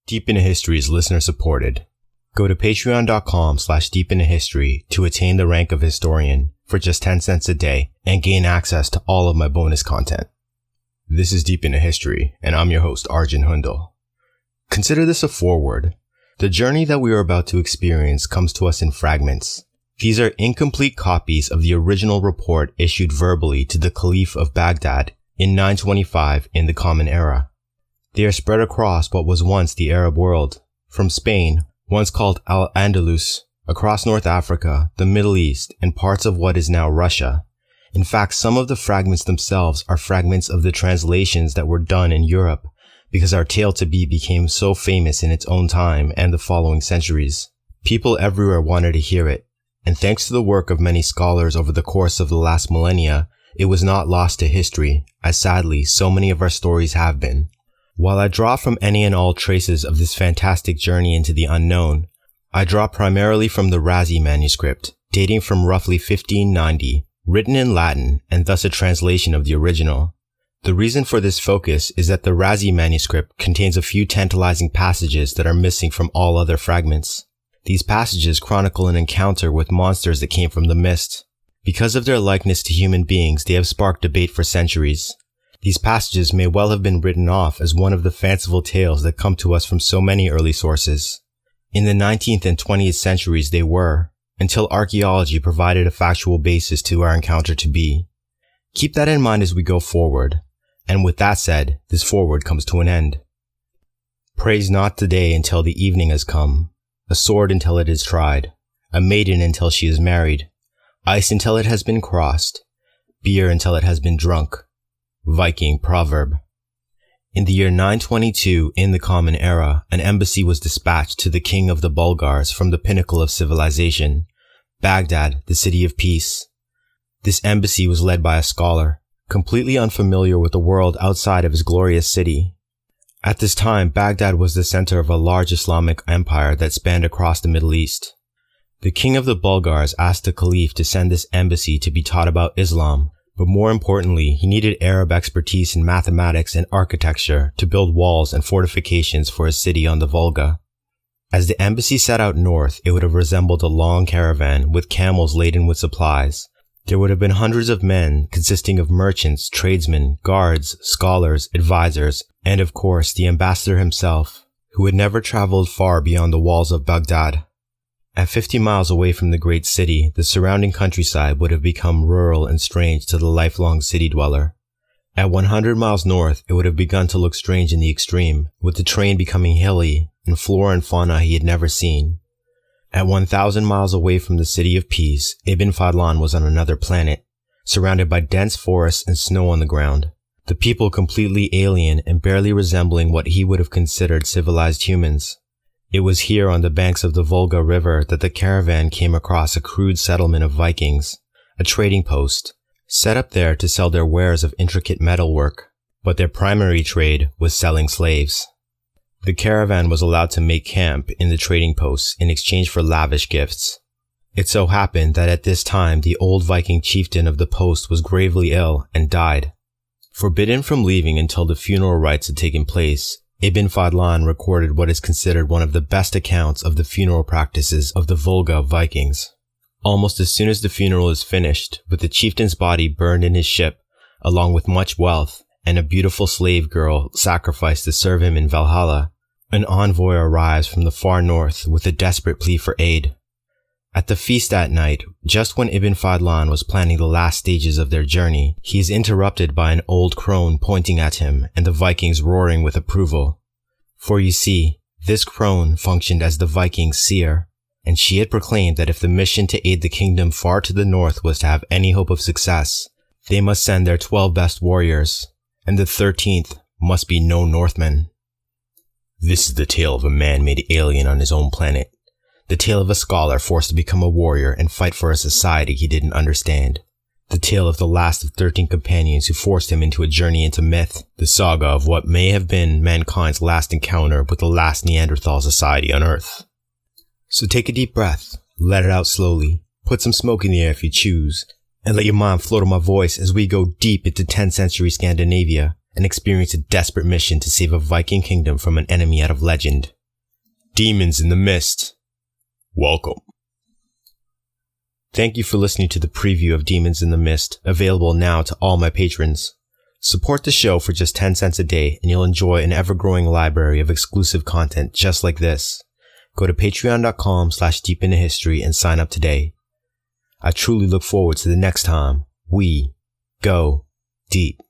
Deep into History is listener supported. Go to patreon.com/deepintohistory to attain the rank of historian for just 10 cents a day and gain access to all of my bonus content. This is Deep into History, and I'm your host, Arjun Hundal. Consider this a foreword. The journey that we are about to experience comes to us in fragments. These are incomplete copies of the original report issued verbally to the Caliph of Baghdad in 925 in the Common Era. They are spread across what was once the Arab world, from Spain, once called Al-Andalus, across North Africa, the Middle East, and parts of what is now Russia. In fact, some of the fragments themselves are fragments of the translations that were done in Europe, because our tale to be became so famous in its own time and the following centuries. People everywhere wanted to hear it, and thanks to the work of many scholars over the course of the last millennia, it was not lost to history, as sadly so many of our stories have been. While I draw from any and all traces of this fantastic journey into the unknown, I draw primarily from the Razi manuscript, dating from roughly 1590, written in Latin and thus a translation of the original. The reason for this focus is that the Razi manuscript contains a few tantalizing passages that are missing from all other fragments. These passages chronicle an encounter with monsters that came from the mist. Because of their likeness to human beings, they have sparked debate for centuries. These passages may well have been written off as one of the fanciful tales that come to us from so many early sources. In the 19th and 20th centuries they were, until archaeology provided a factual basis to our encounter to be. Keep that in mind as we go forward, and with that said, this forward comes to an end. Praise not the day until the evening has come, a sword until it is tried, a maiden until she is married, ice until it has been crossed, beer until it has been drunk. Viking proverb. In the year 922 in the Common Era, an embassy was dispatched to the king of the Bulgars from the pinnacle of civilization, Baghdad, the city of peace. This embassy was led by a scholar, completely unfamiliar with the world outside of his glorious city. At this time, Baghdad was the center of a large Islamic empire that spanned across the Middle East. The king of the Bulgars asked the caliph to send this embassy to be taught about Islam, but more importantly, he needed Arab expertise in mathematics and architecture to build walls and fortifications for his city on the Volga. As the embassy set out north, it would have resembled a long caravan with camels laden with supplies. There would have been hundreds of men consisting of merchants, tradesmen, guards, scholars, advisors, and of course the ambassador himself, who had never traveled far beyond the walls of Baghdad. At 50 miles away from the great city, the surrounding countryside would have become rural and strange to the lifelong city dweller. At 100 miles north, it would have begun to look strange in the extreme, with the terrain becoming hilly and flora and fauna he had never seen. At 1,000 miles away from the city of peace, Ibn Fadlan was on another planet, surrounded by dense forests and snow on the ground. The people completely alien and barely resembling what he would have considered civilized humans. It was here on the banks of the Volga River that the caravan came across a crude settlement of Vikings, a trading post, set up there to sell their wares of intricate metalwork, but their primary trade was selling slaves. The caravan was allowed to make camp in the trading posts in exchange for lavish gifts. It so happened that at this time the old Viking chieftain of the post was gravely ill and died. Forbidden from leaving until the funeral rites had taken place, Ibn Fadlan recorded what is considered one of the best accounts of the funeral practices of the Volga Vikings. Almost as soon as the funeral is finished, with the chieftain's body burned in his ship, along with much wealth, and a beautiful slave girl sacrificed to serve him in Valhalla, an envoy arrives from the far north with a desperate plea for aid. At the feast that night, just when Ibn Fadlan was planning the last stages of their journey, he is interrupted by an old crone pointing at him and the Vikings roaring with approval. For you see, this crone functioned as the Vikings' seer, and she had proclaimed that if the mission to aid the kingdom far to the north was to have any hope of success, they must send their 12 best warriors, and the 13th must be no Northman. This is the tale of a man made alien on his own planet. The tale of a scholar forced to become a warrior and fight for a society he didn't understand. The tale of the last of 13 companions who forced him into a journey into myth. The saga of what may have been mankind's last encounter with the last Neanderthal society on Earth. So take a deep breath, let it out slowly, put some smoke in the air if you choose, and let your mind float on my voice as we go deep into 10th century Scandinavia and experience a desperate mission to save a Viking kingdom from an enemy out of legend. Demons in the Mist. Welcome. Thank you for listening to the preview of Demons in the Mist, available now to all my patrons. Support the show for just 10 cents a day and you'll enjoy an ever-growing library of exclusive content just like this. Go to patreon.com/deepintohistory and sign up today. I truly look forward to the next time we go deep.